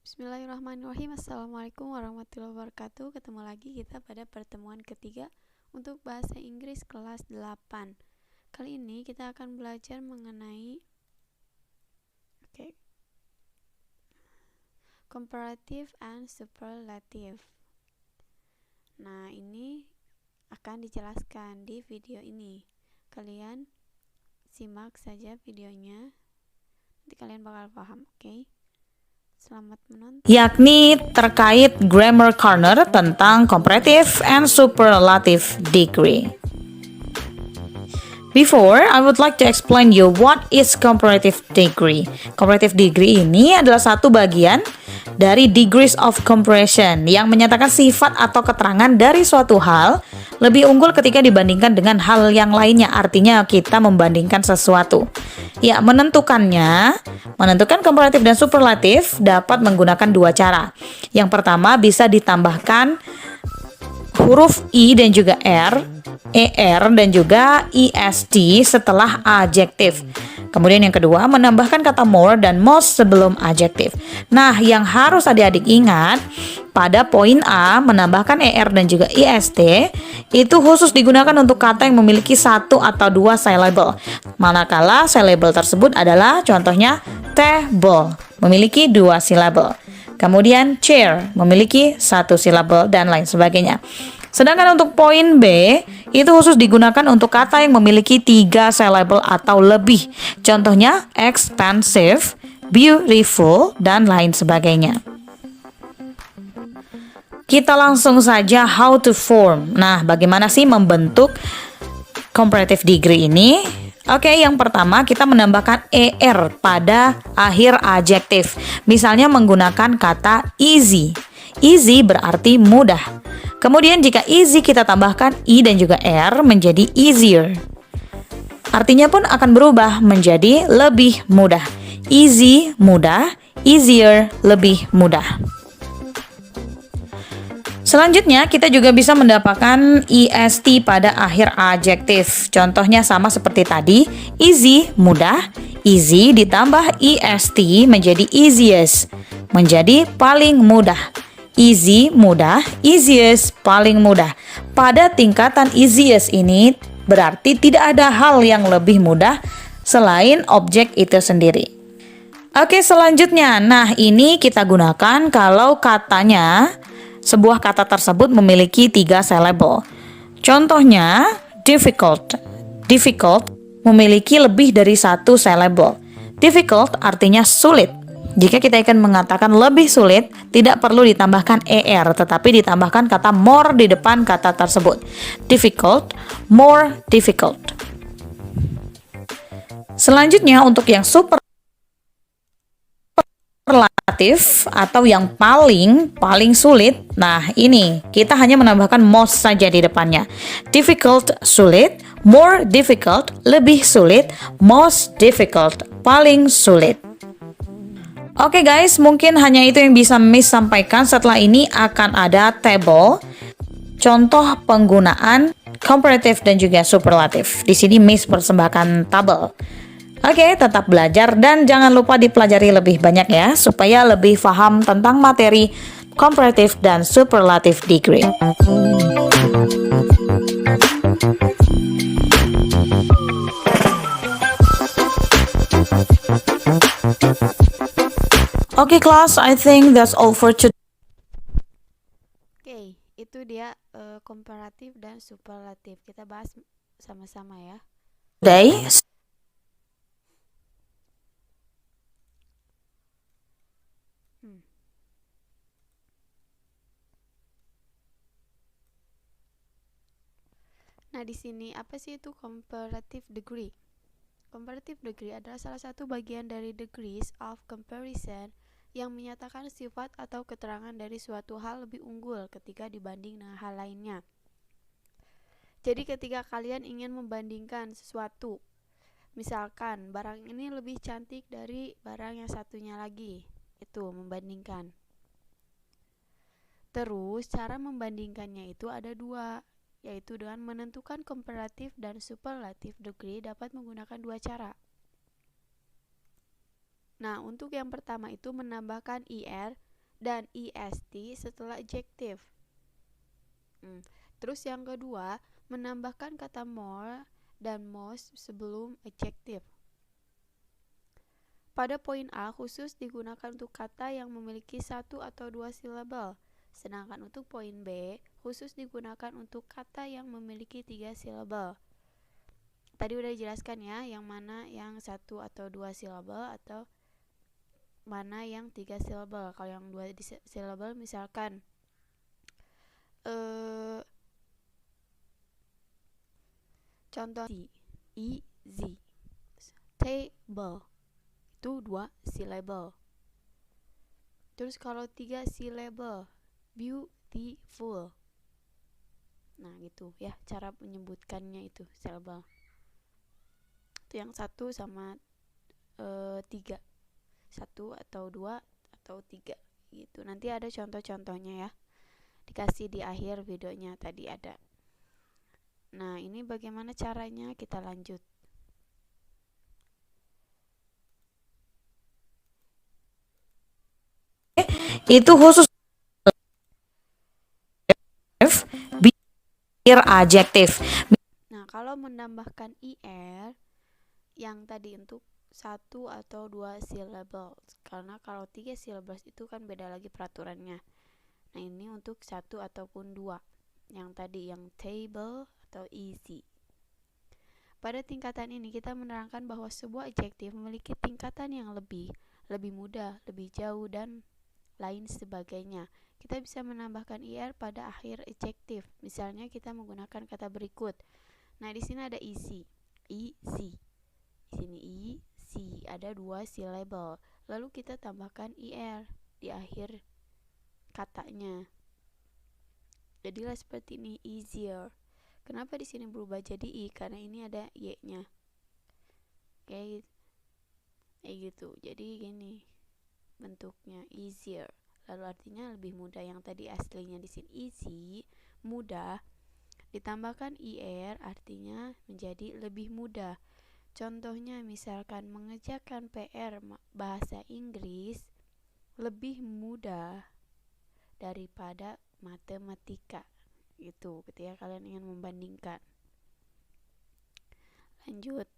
Bismillahirrahmanirrahim. Assalamualaikum warahmatullahi wabarakatuh. Ketemu lagi kita pada pertemuan ketiga untuk bahasa Inggris kelas 8. Kali ini kita akan belajar mengenai comparative and superlative. Nah, ini akan dijelaskan di video ini. Kalian simak saja videonya. Nanti kalian bakal paham, oke? Selamat menonton. Yakni terkait grammar corner tentang comparative and superlative degree. Before, I would like to explain you what is comparative degree. Comparative degree ini adalah satu bagian dari degrees of comparison yang menyatakan sifat atau keterangan dari suatu hal lebih unggul ketika dibandingkan dengan hal yang lainnya. Artinya kita membandingkan sesuatu. Ya, menentukan comparative dan superlative dapat menggunakan dua cara. Yang pertama bisa ditambahkan huruf I dan juga ER dan juga EST setelah adjektif. Kemudian yang kedua, menambahkan kata more dan most sebelum adjektif. Nah, yang harus adik-adik ingat, pada poin A, menambahkan ER dan juga EST, itu khusus digunakan untuk kata yang memiliki satu atau dua syllable. Manakala syllable tersebut adalah contohnya table, memiliki dua syllable. Kemudian chair, memiliki satu syllable dan lain sebagainya. Sedangkan untuk poin B, itu khusus digunakan untuk kata yang memiliki 3 syllable atau lebih. Contohnya expensive, beautiful, dan lain sebagainya. Kita langsung saja how to form. Nah, bagaimana sih membentuk comparative degree ini? Oke, yang pertama kita menambahkan ER pada akhir adjektif. Misalnya menggunakan kata easy. Easy berarti mudah. Kemudian jika easy kita tambahkan I dan juga R menjadi easier. Artinya pun akan berubah menjadi lebih mudah. Easy, mudah. Easier, lebih mudah. Selanjutnya kita juga bisa mendapatkan EST pada akhir adjektif. Contohnya sama seperti tadi. Easy, mudah. Easy ditambah EST menjadi easiest. Menjadi paling mudah. Easy, mudah, easiest, paling mudah. Pada tingkatan easiest ini berarti tidak ada hal yang lebih mudah selain objek itu sendiri. Oke, selanjutnya. Nah, ini kita gunakan kalau katanya sebuah kata tersebut memiliki 3 syllable. Contohnya difficult. Difficult memiliki lebih dari 1 syllable. Difficult artinya sulit. Jika kita akan mengatakan lebih sulit, tidak perlu ditambahkan ER, tetapi ditambahkan kata more di depan kata tersebut. Difficult, more difficult. Selanjutnya untuk yang superlatif atau yang paling sulit, nah ini kita hanya menambahkan most saja di depannya. Difficult, sulit, more difficult, lebih sulit, most difficult, paling sulit. Oke guys, mungkin hanya itu yang bisa Miss sampaikan. Setelah ini akan ada table contoh penggunaan comparative dan juga superlatif. Di sini Miss persembahkan tabel. Oke, tetap belajar dan jangan lupa dipelajari lebih banyak ya, supaya lebih paham tentang materi comparative dan superlative degree. Oke class, I think that's all for today. Oke, itu dia komparatif dan superlatif. Kita bahas sama-sama ya. Nah, di sini apa sih itu comparative degree? Comparative degree adalah salah satu bagian dari degrees of comparison yang menyatakan sifat atau keterangan dari suatu hal lebih unggul ketika dibanding dengan hal lainnya. Jadi ketika kalian ingin membandingkan sesuatu, misalkan barang ini lebih cantik dari barang yang satunya lagi, itu membandingkan. Terus cara membandingkannya itu ada dua, yaitu dengan menentukan comparative dan superlative degree dapat menggunakan dua cara. Nah, untuk yang pertama itu menambahkan IR dan est setelah adjektif. Terus yang kedua, menambahkan kata more dan most sebelum adjektif. Pada poin A, khusus digunakan untuk kata yang memiliki satu atau dua silabel. Sedangkan untuk poin B, khusus digunakan untuk kata yang memiliki 3 silabel. Tadi udah dijelaskan ya, yang mana yang satu atau dua silabel atau mana yang 3 silabel. Kalau yang 2 silabel misalkan contoh easy, table itu 2 silabel. Terus kalau 3 silabel, beautiful. Nah gitu ya cara menyebutkannya itu silabel. Itu yang 1 sama 3, 1 atau 2 atau 3 gitu. Nanti ada contoh-contohnya ya, dikasih di akhir videonya tadi ada. Nah ini bagaimana caranya, kita lanjut. Itu khusus biar adjektif. Nah kalau menambahkan ir yang tadi untuk 1 atau 2 syllable, karena kalau 3 syllables itu kan beda lagi peraturannya. Nah ini untuk 1 ataupun 2, yang tadi yang table atau easy. Pada tingkatan ini kita menerangkan bahwa sebuah adjektif memiliki tingkatan yang lebih mudah, lebih jauh, dan lain sebagainya. Kita bisa menambahkan ir pada akhir adjektif. Misalnya kita menggunakan kata berikut. Nah, di sini ada easy. Easy. Di sini easy ada 2 silabel. Lalu kita tambahkan ir di akhir katanya. Jadilah seperti ini, easier. Kenapa di sini berubah jadi i? Karena ini ada y-nya. Kayak gitu. Jadi gini bentuknya, easier. Lalu artinya lebih mudah. Yang tadi aslinya di sini easy, mudah, ditambahkan ir artinya menjadi lebih mudah. Contohnya misalkan mengerjakan PR bahasa Inggris lebih mudah daripada matematika. Itu ketika kalian ingin membandingkan. Lanjut.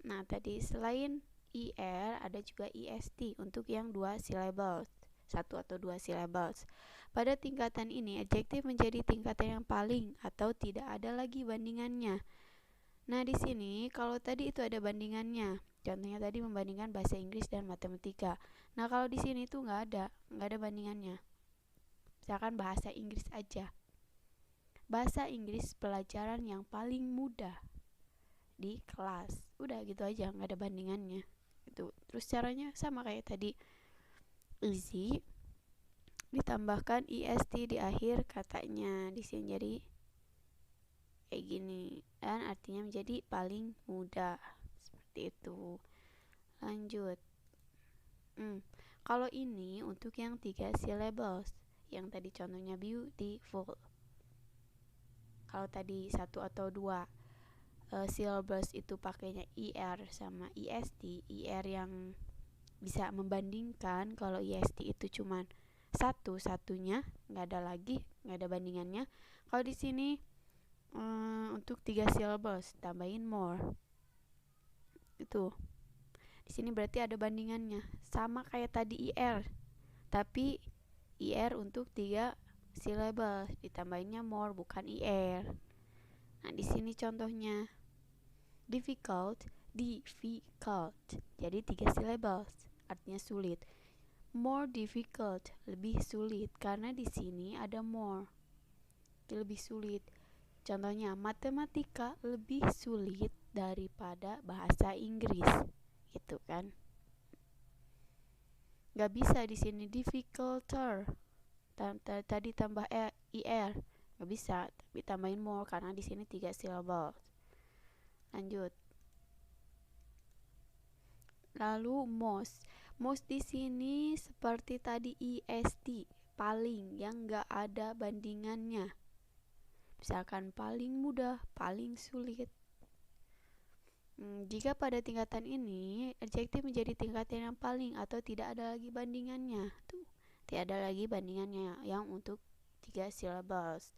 Nah, tadi selain ir ada juga est untuk yang 2 syllables, 1 atau 2 syllables. Pada tingkatan ini adjektif menjadi tingkatan yang paling atau tidak ada lagi bandingannya. Nah, di sini kalau tadi itu ada bandingannya. Contohnya tadi membandingkan bahasa Inggris dan matematika. Nah, kalau di sini tuh nggak ada bandingannya. Misalkan bahasa Inggris aja. Bahasa Inggris pelajaran yang paling mudah di kelas. Udah gitu aja, nggak ada bandingannya. Itu. Terus caranya sama kayak tadi, easy ditambahkan est di akhir katanya. Di sini jadi kayak gini, dan artinya menjadi paling mudah, seperti itu. Lanjut. Kalau ini untuk yang 3 syllables, yang tadi contohnya beautiful. Kalau tadi 1 atau 2 syllables itu pakainya ir sama est. Ir yang bisa membandingkan. Kalau est itu cuman satunya, nggak ada lagi, nggak ada bandingannya. Kalau di sini untuk 3 syllables tambahin more. Itu. Di sini berarti ada bandingannya. Sama kayak tadi ir. Tapi ir untuk 3 syllables ditambahinnya more, bukan ir. Nah, di sini contohnya difficult. Jadi 3 syllables, artinya sulit. More difficult, lebih sulit, karena di sini ada more. Lebih sulit. Contohnya matematika lebih sulit daripada bahasa Inggris. Gitu kan? Gak bisa di sini difficulter. Tadi tambah ir. Gak bisa, tapi tambahin more karena di sini 3 syllable. Lanjut. Lalu most di sini seperti tadi est, paling, yang gak ada bandingannya. Misalkan paling mudah, paling sulit. Jika pada tingkatan ini adjektif menjadi tingkatan yang paling atau tidak ada lagi bandingannya. Tidak ada lagi bandingannya yang untuk 3 syllables.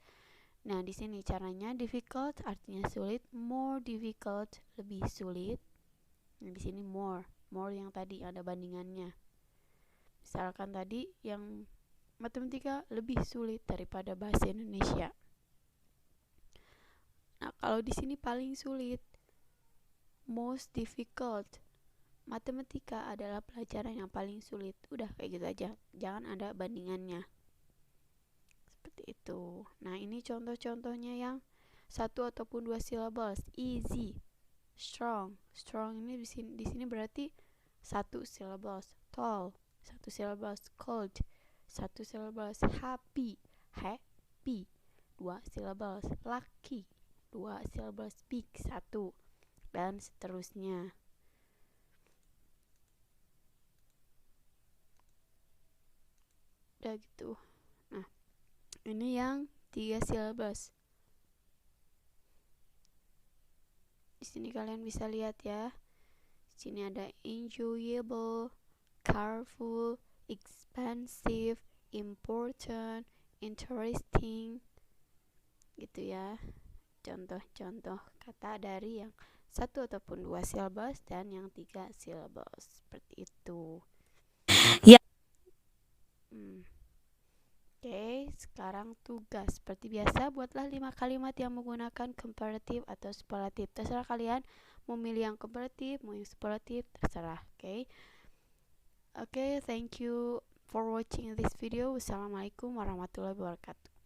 Nah, di sini caranya difficult artinya sulit, more difficult lebih sulit. Nah, di sini more yang tadi ada bandingannya. Misalkan tadi yang matematika lebih sulit daripada bahasa Indonesia. Nah, kalau di sini paling sulit, most difficult. Matematika adalah pelajaran yang paling sulit. Udah kayak gitu aja. Jangan ada bandingannya. Seperti itu. Nah, ini contoh-contohnya yang 1 ataupun 2 syllables. Easy, strong. Strong ini di sini berarti 1 syllables. Tall, 1 syllables. Cold, 1 syllables. Happy, 2 syllables. Lucky, 2 syllables. Big, 1, dan seterusnya. Udah gitu. Nah, ini yang 3 syllables. Di sini kalian bisa lihat ya. Di sini ada enjoyable, careful, expensive, important, interesting. Gitu ya. Contoh-contoh kata dari yang 1 ataupun 2 syllables dan yang 3 syllables. Seperti itu. Ya. Oke, sekarang tugas. Seperti biasa, buatlah 5 kalimat yang menggunakan comparative atau superlative. Terserah kalian mau milih yang comparative, mau yang superlative, terserah. Oke, thank you for watching this video. Wassalamualaikum warahmatullahi wabarakatuh.